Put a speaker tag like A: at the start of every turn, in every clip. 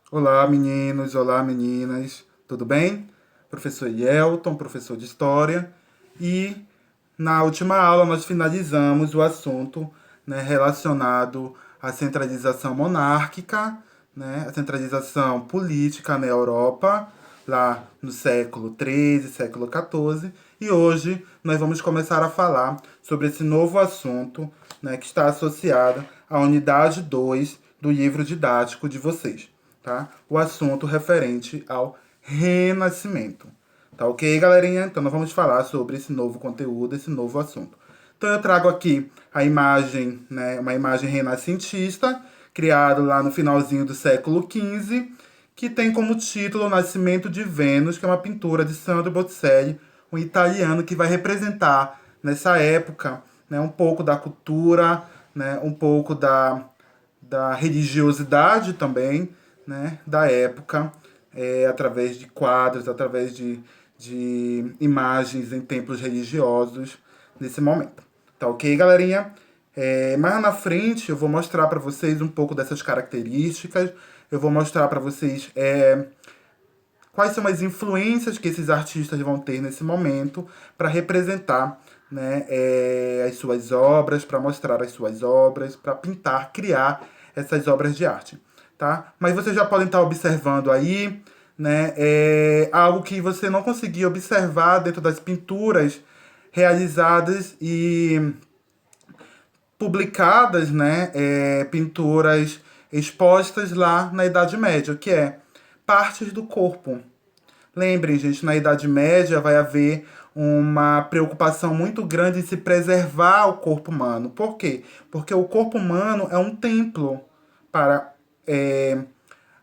A: Olá, meninos, olá, meninas, tudo bem? Professor Yelton, professor de História, e na última aula nós finalizamos o assunto, né, relacionado à centralização monárquica, né, a centralização política na Europa, lá no século XIII, século XIV, e hoje nós vamos começar a falar sobre esse novo assunto, né, que está associado à unidade 2 do livro didático de vocês, tá? O assunto referente ao renascimento. Tá ok, galerinha? Então nós vamos falar sobre esse novo conteúdo, esse novo assunto. Então eu trago aqui a imagem, né, uma imagem renascentista, criada lá no finalzinho do século XV, que tem como título O Nascimento de Vênus, que é uma pintura de Sandro Botticelli, um italiano que vai representar nessa época, né, um pouco da cultura, né, um pouco da religiosidade também, né, da época, através de quadros, através de imagens em templos religiosos nesse momento. Tá ok, galerinha? Mais na frente eu vou mostrar para vocês um pouco dessas características, eu vou mostrar para vocês quais são as influências que esses artistas vão ter nesse momento para representar, né, as suas obras, para mostrar as suas obras, para pintar, criar essas obras de arte, tá? Mas vocês já podem estar observando aí, né, algo que você não conseguia observar dentro das pinturas realizadas e publicadas, né, pinturas expostas lá na Idade Média, que é partes do corpo. Lembrem, gente, na Idade Média vai haver uma preocupação muito grande em se preservar o corpo humano. Por quê? Porque o corpo humano é um templo para é,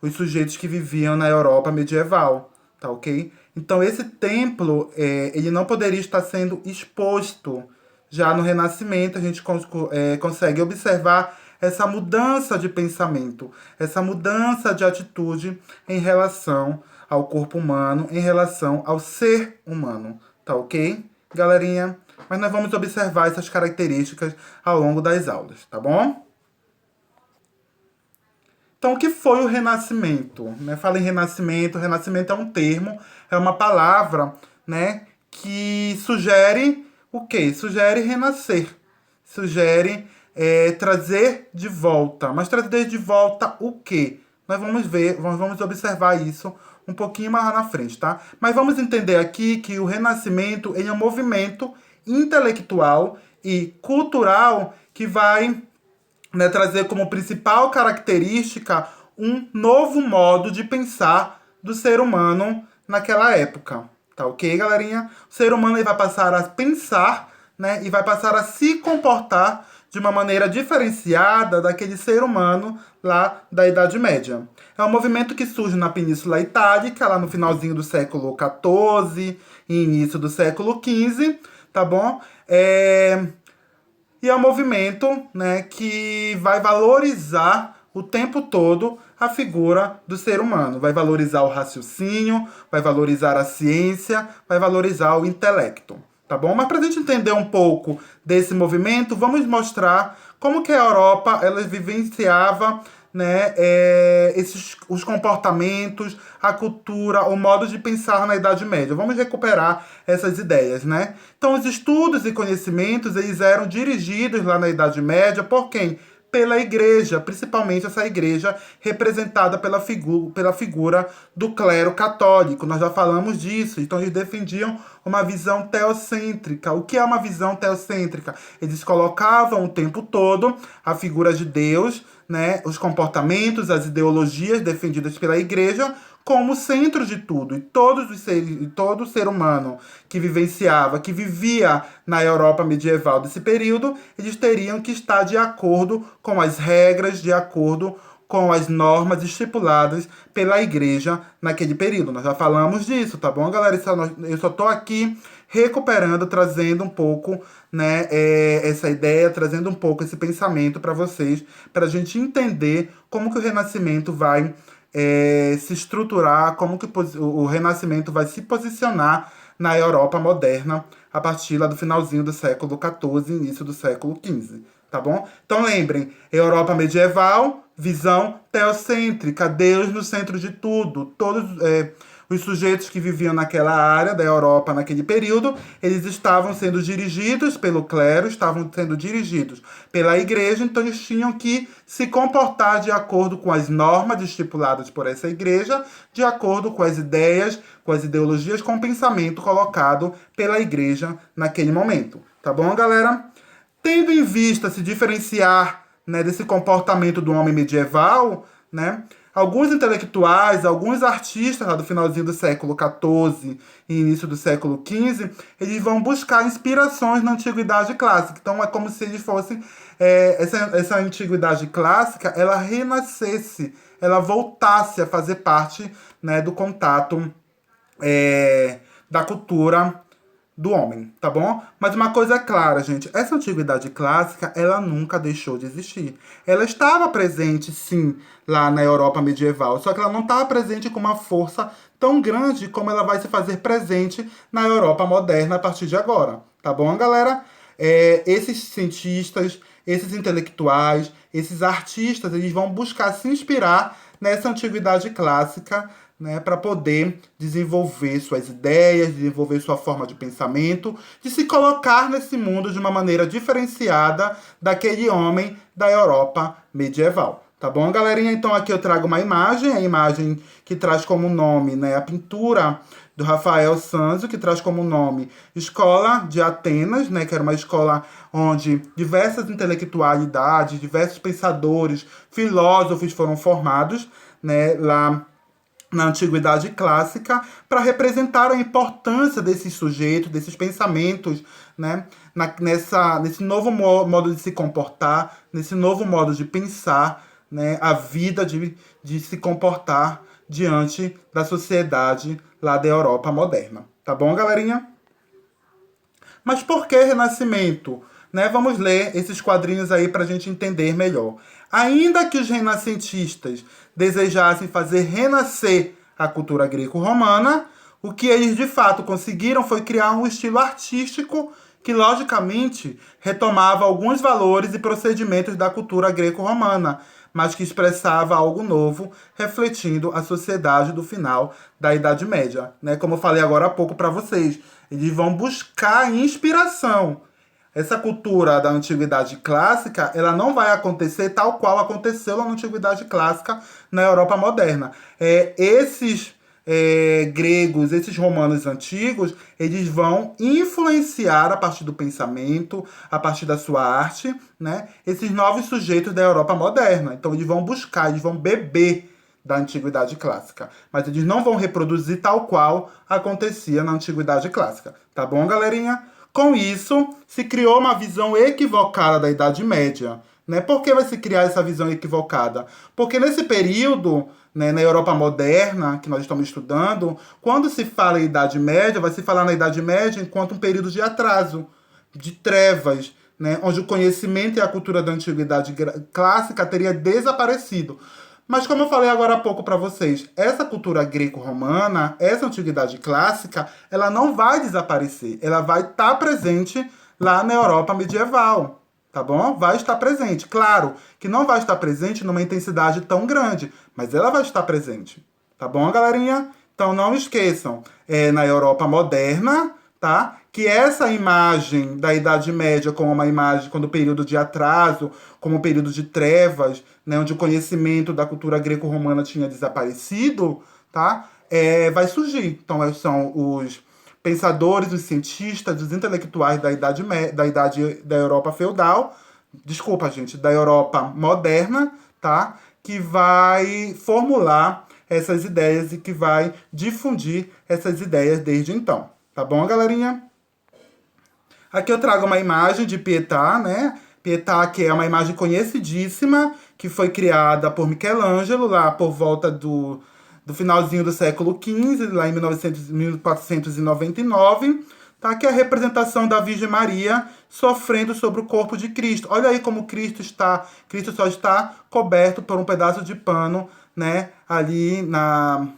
A: os sujeitos que viviam na Europa medieval, tá ok? Então esse templo, ele não poderia estar sendo exposto. Já no Renascimento a gente consegue observar essa mudança de pensamento, essa mudança de atitude em relação ao corpo humano, em relação ao ser humano, tá ok, galerinha? Mas nós vamos observar essas características ao longo das aulas, tá bom? Então, o que foi o Renascimento? Né? Fala em Renascimento, Renascimento é um termo, é uma palavra, né, que sugere o quê? Sugere renascer, sugere trazer de volta. Mas trazer de volta o quê? Nós vamos ver, nós vamos observar isso um pouquinho mais lá na frente, tá? Mas vamos entender aqui que o Renascimento ele é um movimento intelectual e cultural que vai, né, trazer como principal característica um novo modo de pensar do ser humano naquela época. Tá ok, galerinha? O ser humano ele vai passar a pensar, né, e vai passar a se comportar de uma maneira diferenciada daquele ser humano lá da Idade Média. É um movimento que surge na Península Itálica, lá no finalzinho do século XIV e início do século XV, tá bom? E é um movimento, né, que vai valorizar o tempo todo a figura do ser humano. Vai valorizar o raciocínio, vai valorizar a ciência, vai valorizar o intelecto. Tá bom? Mas para a gente entender um pouco desse movimento, vamos mostrar como que a Europa ela vivenciava, né, os comportamentos, a cultura, o modo de pensar na Idade Média. Vamos recuperar essas ideias, né? Então, os estudos e conhecimentos eles eram dirigidos lá na Idade Média por quem? Pela igreja, principalmente essa igreja representada pela figura do clero católico. Nós já falamos disso. Então, eles defendiam uma visão teocêntrica. O que é uma visão teocêntrica? Eles colocavam o tempo todo a figura de Deus, né, os comportamentos, as ideologias defendidas pela igreja como centro de tudo. E todos os seres, e todo ser humano que vivenciava, que vivia na Europa medieval desse período, eles teriam que estar de acordo com as regras, de acordo com as normas estipuladas pela igreja naquele período. Nós já falamos disso, tá bom, galera? Eu só tô aqui recuperando, trazendo um pouco, né, essa ideia, trazendo um pouco esse pensamento para vocês, para a gente entender como que o Renascimento vai se estruturar, como que o Renascimento vai se posicionar na Europa moderna a partir lá do finalzinho do século XIV, início do século XV, tá bom? Então lembrem, Europa medieval, visão teocêntrica, Deus no centro de tudo. Todos os sujeitos que viviam naquela área da Europa naquele período, eles estavam sendo dirigidos pelo clero, estavam sendo dirigidos pela igreja, então eles tinham que se comportar de acordo com as normas estipuladas por essa igreja, de acordo com as ideias, com as ideologias, com o pensamento colocado pela igreja naquele momento. Tá bom, galera? Tendo em vista se diferenciar, né, desse comportamento do homem medieval, né, alguns intelectuais, alguns artistas lá do finalzinho do século XIV e início do século XV, eles vão buscar inspirações na Antiguidade Clássica. Então é como se eles fossem... essa Antiguidade Clássica, ela renascesse, ela voltasse a fazer parte, né, do contato da cultura do homem, tá bom? Mas uma coisa é clara, gente, essa antiguidade clássica, ela nunca deixou de existir. Ela estava presente, sim, lá na Europa medieval, só que ela não estava presente com uma força tão grande como ela vai se fazer presente na Europa moderna a partir de agora, tá bom, galera? Esses cientistas, esses intelectuais, esses artistas, eles vão buscar se inspirar nessa antiguidade clássica, né, para poder desenvolver suas ideias, desenvolver sua forma de pensamento, de se colocar nesse mundo de uma maneira diferenciada daquele homem da Europa medieval. Tá bom, galerinha? Então aqui eu trago uma imagem, a imagem que traz como nome, né, a pintura do Rafael Sanzio, que traz como nome Escola de Atenas, né, que era uma escola onde diversas intelectualidades, diversos pensadores, filósofos foram formados, né, lá na Antiguidade Clássica, para representar a importância desses sujeitos, desses pensamentos, né, nesse novo modo de se comportar, nesse novo modo de pensar, né, a vida de se comportar diante da sociedade lá da Europa moderna. Tá bom, galerinha? Mas por que Renascimento? Né? Vamos ler esses quadrinhos aí para a gente entender melhor. Ainda que os renascentistas desejassem fazer renascer a cultura greco-romana, o que eles de fato conseguiram foi criar um estilo artístico que, logicamente, retomava alguns valores e procedimentos da cultura greco-romana, mas que expressava algo novo, refletindo a sociedade do final da Idade Média. Né? Como eu falei agora há pouco para vocês, eles vão buscar inspiração. Essa cultura da Antiguidade Clássica, ela não vai acontecer tal qual aconteceu na Antiguidade Clássica na Europa moderna. Esses gregos, esses romanos antigos, eles vão influenciar a partir do pensamento, a partir da sua arte, né, esses novos sujeitos da Europa moderna. Então eles vão buscar, eles vão beber da Antiguidade Clássica. Mas eles não vão reproduzir tal qual acontecia na Antiguidade Clássica. Tá bom, galerinha? Com isso, se criou uma visão equivocada da Idade Média. Né? Por que vai se criar essa visão equivocada? Porque nesse período, né, na Europa moderna, que nós estamos estudando, quando se fala em Idade Média, vai se falar na Idade Média enquanto um período de atraso, de trevas, né, onde o conhecimento e a cultura da Antiguidade Clássica teria desaparecido. Mas como eu falei agora há pouco para vocês, essa cultura greco-romana, essa antiguidade clássica, ela não vai desaparecer. Ela vai estar presente lá na Europa medieval, tá bom? Vai estar presente. Claro que não vai estar presente numa intensidade tão grande, mas ela vai estar presente. Tá bom, galerinha? Então não esqueçam, na Europa moderna, tá? Que essa imagem da Idade Média como uma imagem, como um período de atraso, como um período de trevas, né, onde o conhecimento da cultura greco-romana tinha desaparecido, tá? Vai surgir. Então, são os pensadores, os cientistas, os intelectuais da idade da Europa feudal, desculpa, gente, da Europa moderna, tá? Que vai formular essas ideias e que vai difundir essas ideias desde então. Tá bom, galerinha? Aqui eu trago uma imagem de Pietà, né? Pietà, que é uma imagem conhecidíssima, que foi criada por Michelangelo, lá por volta do finalzinho do século XV, lá em 1499, tá? Que é a representação da Virgem Maria sofrendo sobre o corpo de Cristo. Olha aí como Cristo só está coberto por um pedaço de pano, né? Ali na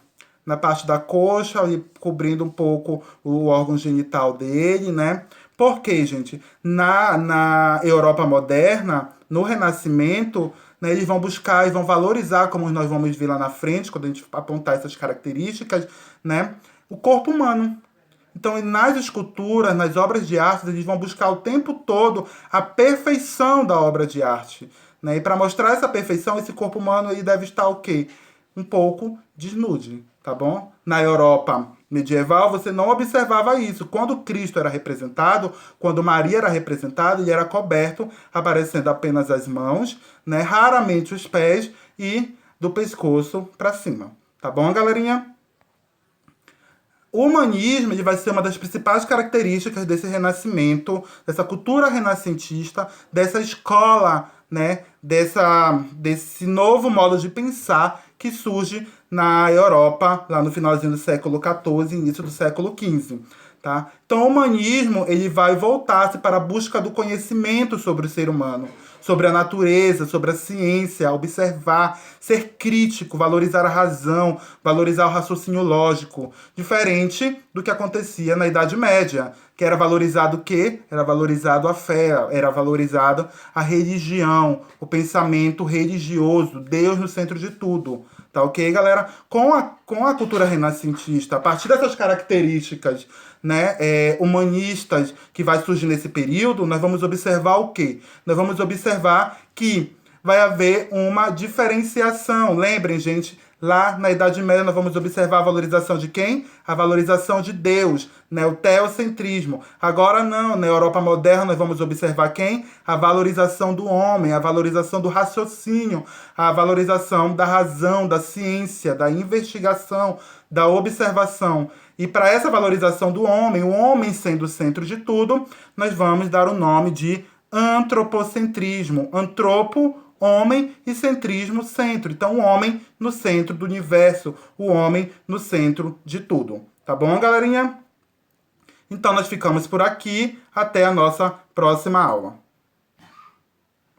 A: parte da coxa, ali cobrindo um pouco o órgão genital dele, né? Por quê, gente? Na Europa moderna, no Renascimento, né? Eles vão buscar e vão valorizar, como nós vamos ver lá na frente, quando a gente apontar essas características, né? O corpo humano. Então, nas esculturas, nas obras de arte, eles vão buscar o tempo todo a perfeição da obra de arte, né? E para mostrar essa perfeição, esse corpo humano aí deve estar o quê? Um pouco desnude, tá bom? Na Europa medieval, você não observava isso. Quando Cristo era representado, quando Maria era representada, ele era coberto, aparecendo apenas as mãos, né? Raramente os pés e do pescoço para cima. Tá bom, galerinha? O humanismo ele vai ser uma das principais características desse renascimento, dessa cultura renascentista, dessa escola, né, desse novo modo de pensar que surge na Europa, lá no finalzinho do século XIV e início do século XV. Tá? Então, o humanismo ele vai voltar-se para a busca do conhecimento sobre o ser humano, sobre a natureza, sobre a ciência, observar, ser crítico, valorizar a razão, valorizar o raciocínio lógico, diferente do que acontecia na Idade Média, que era valorizado o quê? Era valorizado a fé, era valorizado a religião, o pensamento religioso, Deus no centro de tudo. Tá ok, galera? Com a cultura renascentista, a partir dessas características, né, humanistas que vai surgir nesse período, nós vamos observar o quê? Nós vamos observar que vai haver uma diferenciação. Lembrem, gente, lá na Idade Média nós vamos observar a valorização de quem? A valorização de Deus, né? O teocentrismo. Agora não, na Europa moderna nós vamos observar quem? A valorização do homem, a valorização do raciocínio, a valorização da razão, da ciência, da investigação, da observação. E para essa valorização do homem, o homem sendo o centro de tudo, nós vamos dar o nome de antropocentrismo. Antropo, homem, e centrismo, centro. Então, o homem no centro do universo, o homem no centro de tudo. Tá bom, galerinha? Então, nós ficamos por aqui. Até a nossa próxima aula.